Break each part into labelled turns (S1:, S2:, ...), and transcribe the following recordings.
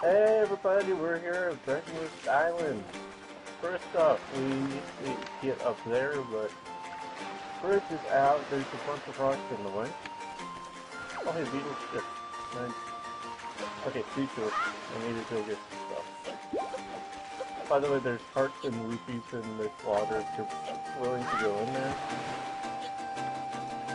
S1: Hey everybody, we're here at Roost Island. First off, we need to get up there, but bridge is out. There's a bunch of rocks in the way. Oh hey, beetle ship. Nice. Okay, detour. I need to go get some stuff. By the way, there's hearts and rupees in this water if you're willing to go in there.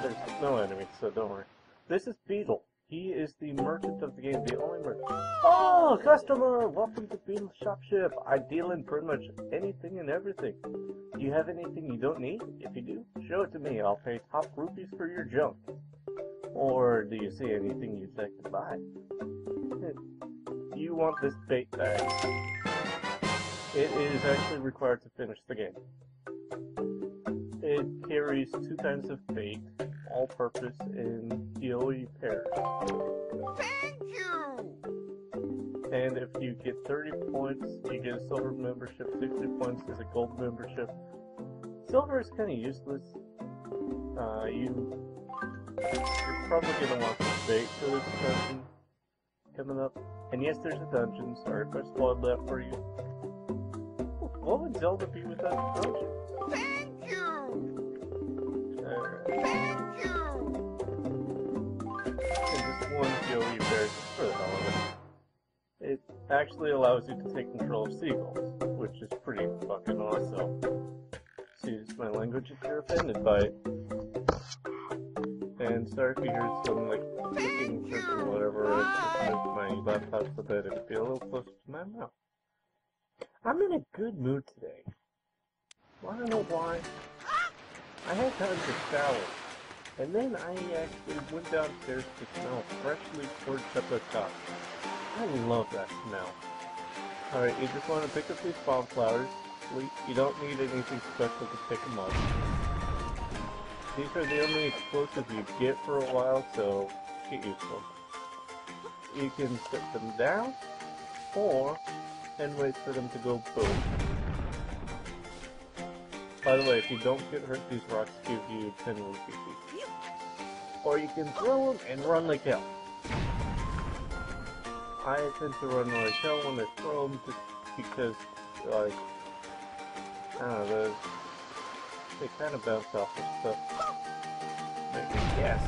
S1: There's no enemies, so don't worry. This is Beetle. He is the merchant of the game, the only merchant. Oh, customer! Welcome to Beetle's Shopship. I deal in pretty much anything and everything. Do you have anything you don't need? If you do, show it to me. I'll pay top rupees for your junk. Or do you see anything you'd like to buy? You want this bait bag. It is actually required to finish the game. It carries 2 kinds of bait, all-purpose, and DOE pairs.
S2: Thank you!
S1: And if you get 30 points, you get a silver membership. 60 points is a gold membership. Silver is kind of useless. You're probably going to want some bait for this dungeon coming up. And yes, there's a dungeon. Sorry if I spoiled that for you. What would Zelda be without a dungeon?
S2: Thank you!
S1: Alright.
S2: Thank you!
S1: And just one DOE pair just for the hell of it. It actually allows you to take control of seagulls, which is pretty fucking awesome. Excuse my language if you're offended by it. And sorry if you hear some like clicking, clicking, whatever. I just moved my laptop so that it'd be a little closer to my mouth. I'm in a good mood today. I don't know why. I had time to shower, and then I actually went downstairs to smell freshly poured chocolate top. I love that smell. Alright, you just want to pick up these bomb flowers. You don't need anything special to pick them up. These are the only explosives you get for a while, so get used to them. You can set them down, and wait for them to go boom. By the way, if you don't get hurt, these rocks give you 10 rupees each. Or you can throw them and run like hell. I tend to run like hell when I throw them just because, like, I don't know, they kind of bounce off of stuff. Make a guess.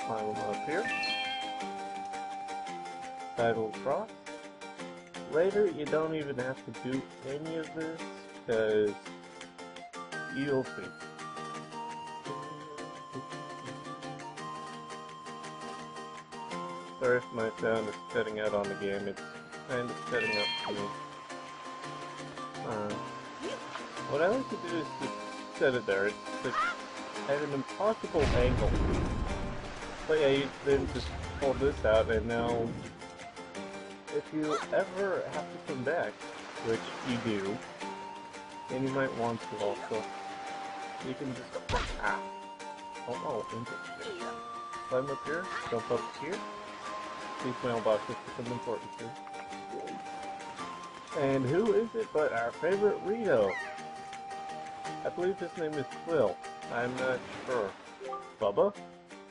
S1: Climb them up here. Tidal cross. Later, you don't even have to do any of this, because you'll see. Sorry if my sound is cutting out on the game, it's kind of setting up for me. What I like to do is just set it there. It's like at an impossible angle. But yeah, you then just pull this out, and now if you ever have to come back, which you do, and you might want to also, you can just interesting. Climb up here, jump up here. These mailboxes become important too. And who is it but our favorite Rito? I believe his name is Quill. I'm not sure. Bubba?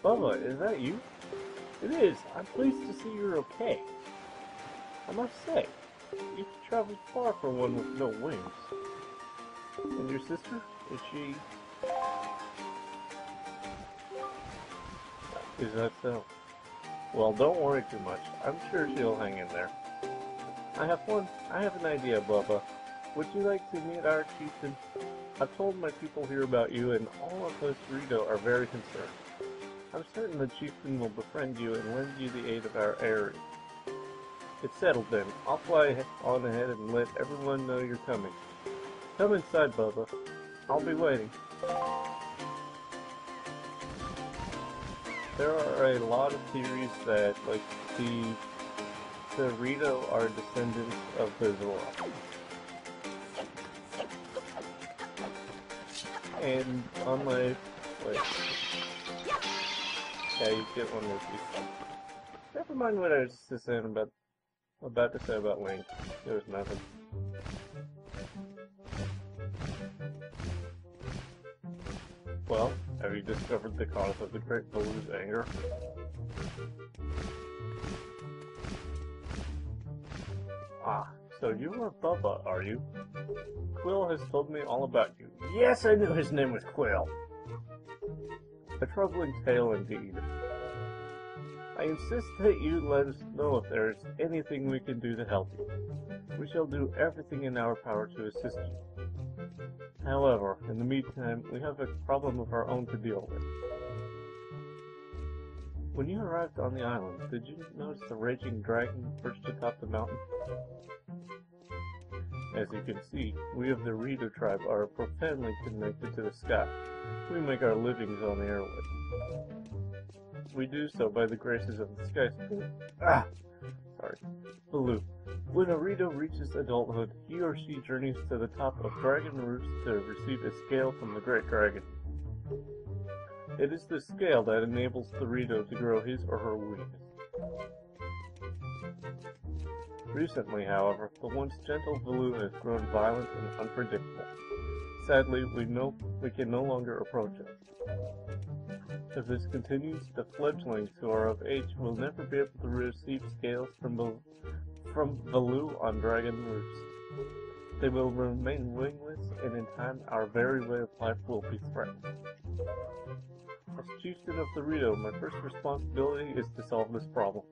S1: Bubba, is that you? It is. I'm pleased to see you're okay. I must say, you've traveled far for one with no wings. And your sister? Is she... Is that so? Well, don't worry too much. I'm sure she'll hang in there. I have an idea, Bubba. Would you like to meet our chieftain? I've told my people here about you, and all of us Rito are very concerned. I'm certain the chieftain will befriend you and lend you the aid of our area. It's settled then. I'll fly on ahead and let everyone know you're coming. Come inside, Bubba. I'll be waiting. There are a lot of theories that, like, the Rito are descendants of the Zora. And on my... wait. Yeah, you get one of these. Never mind what I was just saying about to say about Link. There was nothing. Well, have you discovered the cause of the Great Baloo's anger? Ah, so you are Bubba, are you? Quill has told me all about you. Yes, I knew his name was Quill. A troubling tale indeed. I insist that you let us know if there is anything we can do to help you. We shall do everything in our power to assist you. However, in the meantime, we have a problem of our own to deal with. When you arrived on the island, did you notice the raging dragon perched atop the mountain? As you can see, we of the Rito tribe are profoundly connected to the sky. We make our livings on the airways. We do so by the graces of the sky spirit. Baloo. When a Rito reaches adulthood, he or she journeys to the top of Dragon Roost to receive a scale from the Great Dragon. It is the scale that enables the Rito to grow his or her wings. Recently, however, the once gentle Baloo has grown violent and unpredictable. Sadly, we can no longer approach it. If this continues, the fledglings who are of age will never be able to receive scales from Baloo on Dragon Roost. They will remain wingless, and in time our very way of life will be threatened. As chieftain of the Rito, my first responsibility is to solve this problem.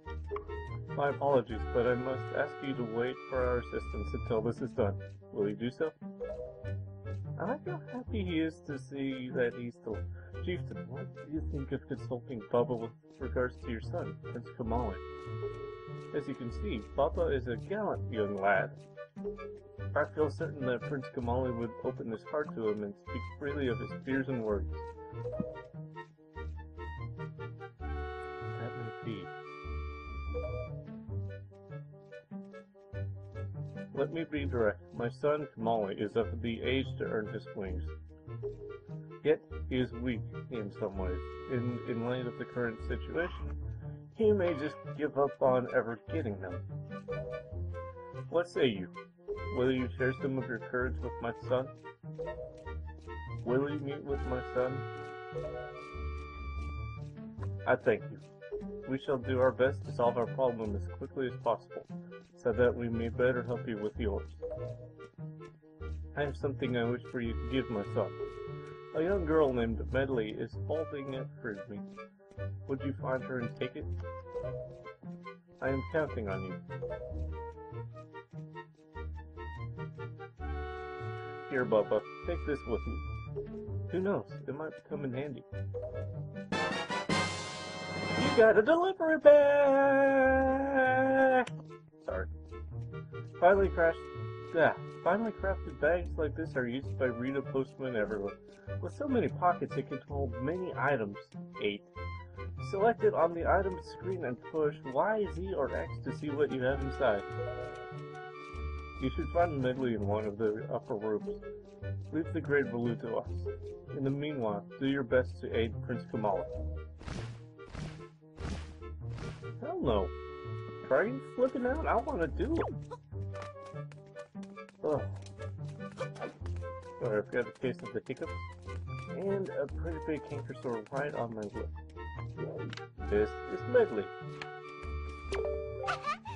S1: My apologies, but I must ask you to wait for our assistance until this is done. Will you do so? I like how happy he is to see that he's still chieftain. What do you think of consulting Bubba with regards to your son, Prince Kamali? As you can see, Bubba is a gallant young lad. I feel certain that Prince Kamali would open his heart to him and speak freely of his fears and worries. That may be. Let me be direct. My son, Kamali, is of the age to earn his wings. Yet, he is weak in some ways. In light of the current situation, he may just give up on ever getting them. What say you? Will you share some of your courage with my son? Will you meet with my son? I thank you. We shall do our best to solve our problem as quickly as possible, so that we may better help you with yours. I have something I wish for you to give my son. A young girl named Medley is holding it for me. Would you find her and take it? I am counting on you. Here, Bubba, take this with you. Who knows, it might come in handy. You got a delivery bag! Sorry. Finally crafted bags like this are used by Rito postmen everywhere. With so many pockets, it can hold many items. 8. Select it on the item screen and push Y, Z, or X to see what you have inside. You should find Medley in one of the upper rooms. Leave the Great Baloo to us. In the meanwhile, do your best to aid Prince Kamali. Hell no. Dragon's flipping out? I want to do it. Ugh. Sorry, I've got a case of the hiccups. And a pretty big canker sore right on my lip. This is Medley.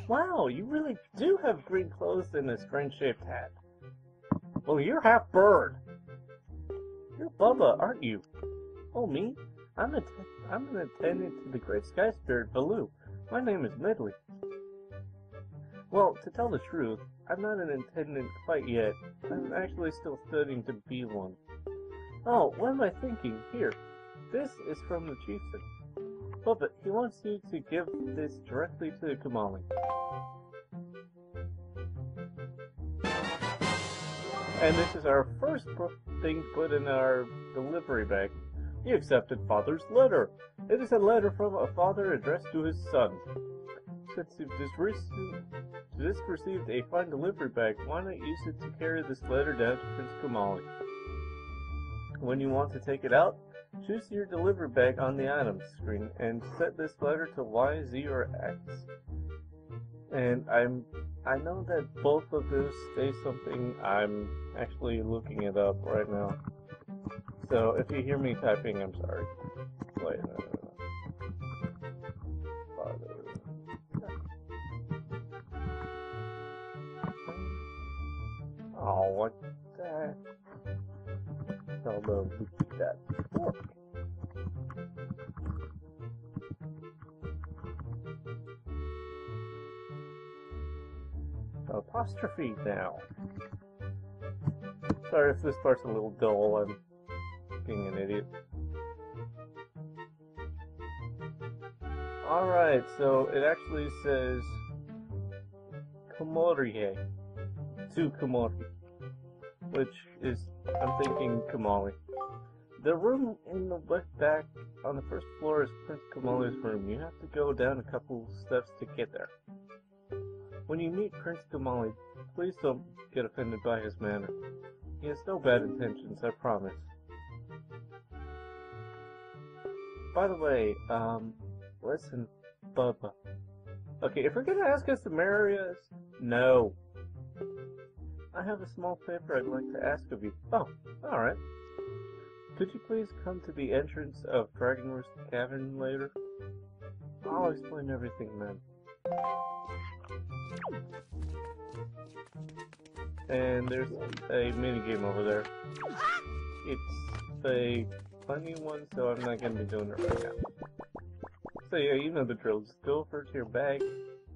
S1: Wow, you really do have green clothes and a strange-shaped hat. Well, you're half bird. You're Bubba, aren't you? Oh, me? I'm an attendant to the great sky spirit, Baloo. My name is Medley. Well, to tell the truth, I'm not an attendant quite yet. I'm actually still studying to be one. Oh, what am I thinking? Here, this is from the chieftain. Bubba, he wants you to give this directly to the Kamali. And this is our first thing put in our delivery bag. He accepted Father's letter. It is a letter from a father addressed to his son. Since you've just received a fine delivery bag, why not use it to carry this letter down to Prince Kamali? When you want to take it out, choose your delivery bag on the items screen and set this letter to Y, Z, or X. And I know that both of those say something. I'm actually looking it up right now. So if you hear me typing, I'm sorry. Wait, Oh, what the hell do we do that for? Apostrophe now. Sorry if this part's a little dull, I'm being an idiot. Alright, so it actually says Komorie to Komori, which is, I'm thinking Kamali. The room in the left back on the first floor is Prince Kamali's room. You have to go down a couple steps to get there. When you meet Prince Kamali, please don't get offended by his manner. He has no bad intentions, I promise. By the way, listen, Bubba. Okay, if you're gonna ask us to marry us, no. I have a small favor I'd like to ask of you. Oh, alright. Could you please come to the entrance of Dragon Roost Cavern later? I'll explain everything then. And there's a minigame over there. It's a funny one, so I'm not gonna be doing it right now. So yeah, you know the drill. Just go over to your bag,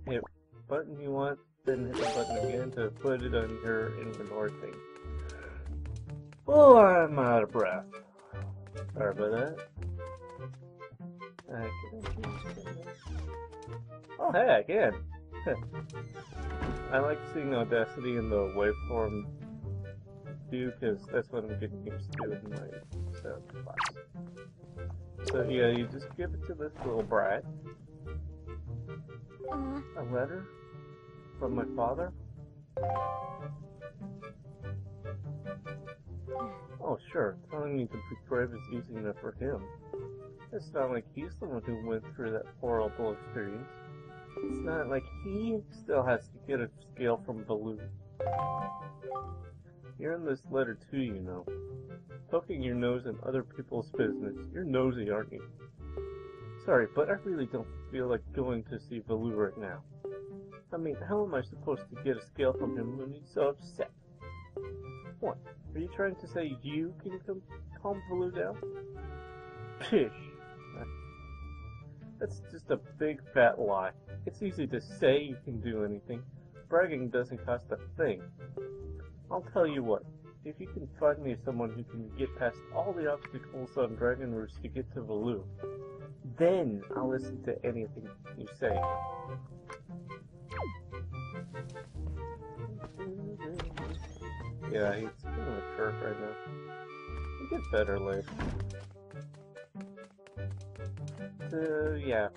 S1: hit button you want, then hit the button again to put it on your inventory thing. Oh, I'm out of breath. Sorry about that. Oh, hey, I can. I like seeing Audacity in the waveform view because that's what I'm getting used to in my sound class. So yeah, you just give it to this little brat. A letter from my father? Oh sure, telling me to be brave is easy enough for him. It's not like he's the one who went through that horrible experience. It's not like he still has to get a scale from Baloo. You're in this letter too, you know. Poking your nose in other people's business. You're nosy, aren't you? Sorry, but I really don't feel like going to see Baloo right now. I mean, how am I supposed to get a scale from him when he's so upset? What? Are you trying to say you can calm Baloo down? Pish. That's just a big fat lie. It's easy to say you can do anything. Bragging doesn't cost a thing. I'll tell you what. If you can find me someone who can get past all the obstacles on Dragon Roost to get to Baloo, then I'll listen to anything you say. Yeah, he's kind of a jerk right now. He'll get better later. So, yeah.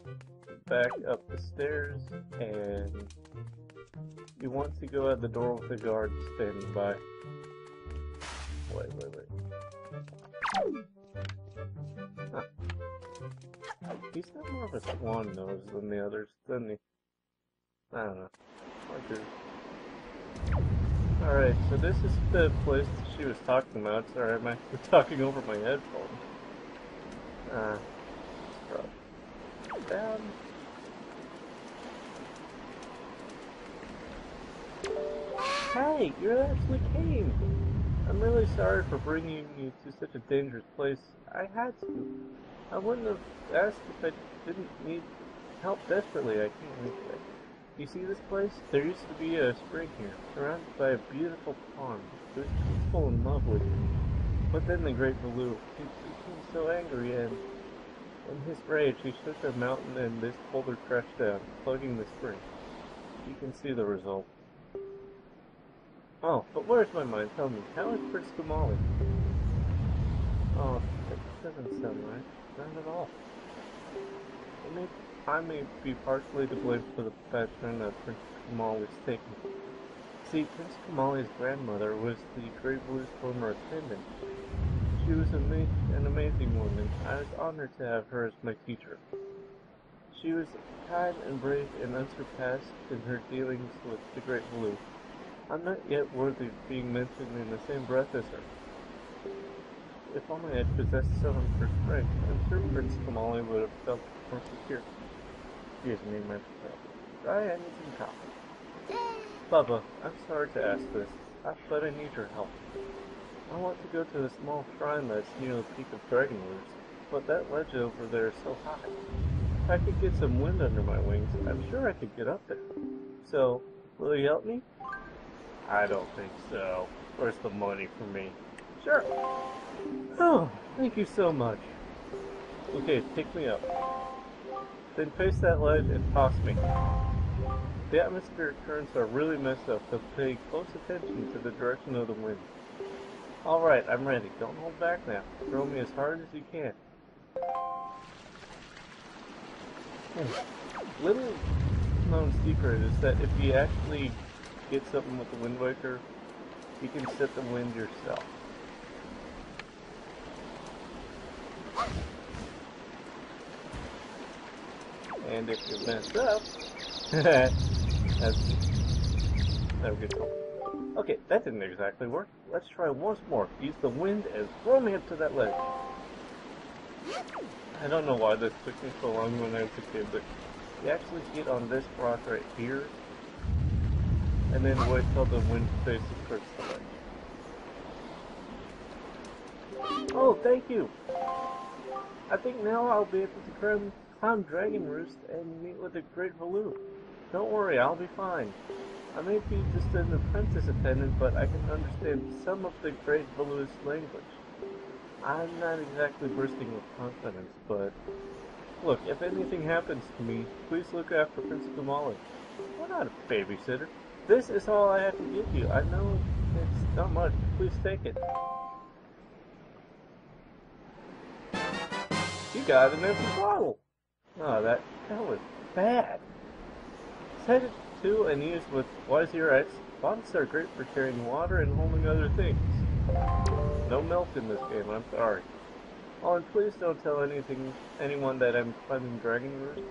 S1: Back up the stairs, and you want to go out the door with the guard standing by. Wait. Huh. He's got more of a swan nose than the others, doesn't he? I don't know. Alright, so this is the place that she was talking about. Sorry, I'm actually talking over my headphones. Down. Hey, you actually came! I'm really sorry for bringing you to such a dangerous place. I had to. I wouldn't have asked if I didn't need help desperately. I can't make that. You see this place? There used to be a spring here, surrounded by a beautiful pond. It was peaceful and lovely. But then the great Baloo, he became so angry, and in his rage he shook the mountain and this boulder crashed down, plugging the spring. You can see the result. Oh, but where's my mind? Tell me, how is Prince Kamali? Oh, that doesn't sound right. Not at all. I may be partially to blame for the bad turn that Prince Kamali's taken. See, Prince Kamali's grandmother was the Great Blue's former attendant. She was an amazing woman. I was honored to have her as my teacher. She was kind and brave and unsurpassed in her dealings with the Great Blue. I'm not yet worthy of being mentioned in the same breath as her. If only I had possessed some of her strength, I'm sure Prince Kamali would have felt more secure. Excuse me, my friend. I need some coffee. Bubba, I'm sorry to ask this. but I need your help. I want to go to the small shrine that's near the peak of Dragon Roost, but that ledge over there is so high. If I could get some wind under my wings, I'm sure I could get up there. So, will you help me? I don't think so. Where's the money for me? Sure. Oh, thank you so much. Okay, pick me up. Then face that ledge and toss me. The atmospheric currents are really messed up, so pay close attention to the direction of the wind. Alright, I'm ready. Don't hold back now. Throw me as hard as you can. Little known secret is that if you actually get something with the Wind Waker, you can set the wind yourself. And if you mess up, there we go. Okay, that didn't exactly work. Let's try once more. Use the wind and throw me up to that ledge. I don't know why this took me so long when I was a kid, but you actually get on this rock right here, and then wait till the wind faces towards the ledge. Oh, thank you! I think now I'll be able to climb Dragon Roost and meet with the Great Valoo. Don't worry, I'll be fine. I may be just an apprentice attendant, but I can understand some of the Great Valoo's language. I'm not exactly bursting with confidence, but look, if anything happens to me, please look after Prince Kumali. We're not a babysitter. This is all I have to give you. I know it's not much. Please take it. You got an empty bottle. Oh, that was bad. Set it to and used with wise ear. Bottles are great for carrying water and holding other things. No milk in this game, I'm sorry. Oh, and please don't tell anyone that I'm climbing Dragon Roost.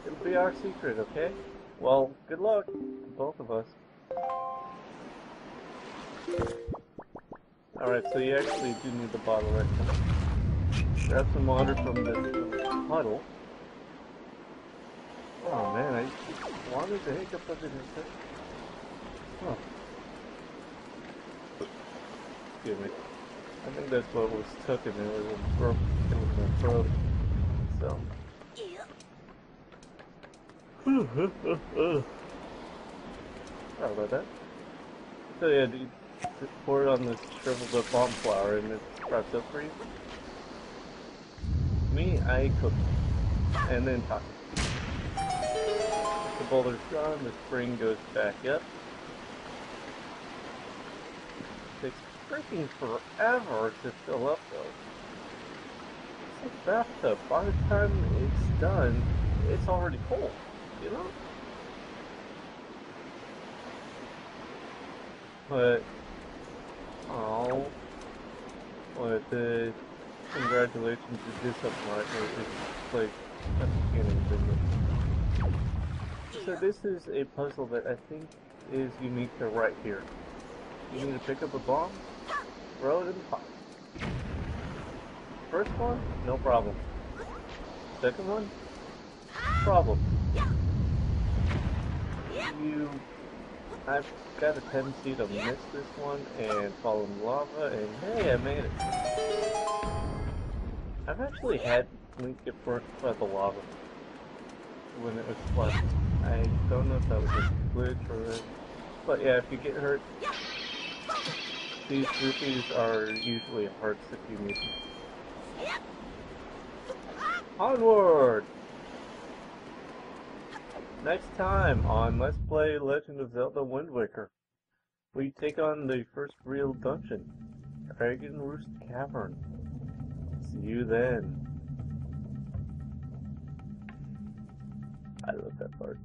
S1: It'll be our secret, okay? Well, good luck to both of us. Alright, so you actually do need the bottle right now. Grab some water from this little puddle. Oh man, I just wanted to hiccup up in this. Oh. Excuse me. I think that's what was stuck in there. It was broke in my throat. So. Sorry about that. So yeah, you just pour it on this shriveled up palm flower and it sprouts up for you. Me, I cook it. And then toss it. The boulder's gone, the spring goes back up. Takes freaking forever to fill up though. It's like a bathtub. By the time it's done, it's already full, you know? But, oh, what congratulations, you did something right. It's like at the beginning, didn't it? So this is a puzzle that I think is unique to right here. You need to pick up a bomb, throw it in the pot. First one, no problem. Second one, problem. I've got a tendency to miss this one and fall in lava, and hey, I made it. I've actually had Link get burnt by the lava when it was flushed. I don't know if that was a glitch or... But yeah, if you get hurt, these rupees are usually hearts if you need them. Onward! Next time on Let's Play Legend of Zelda Wind Waker, we take on the first real dungeon, Dragon Roost Cavern. See you then. I love that part.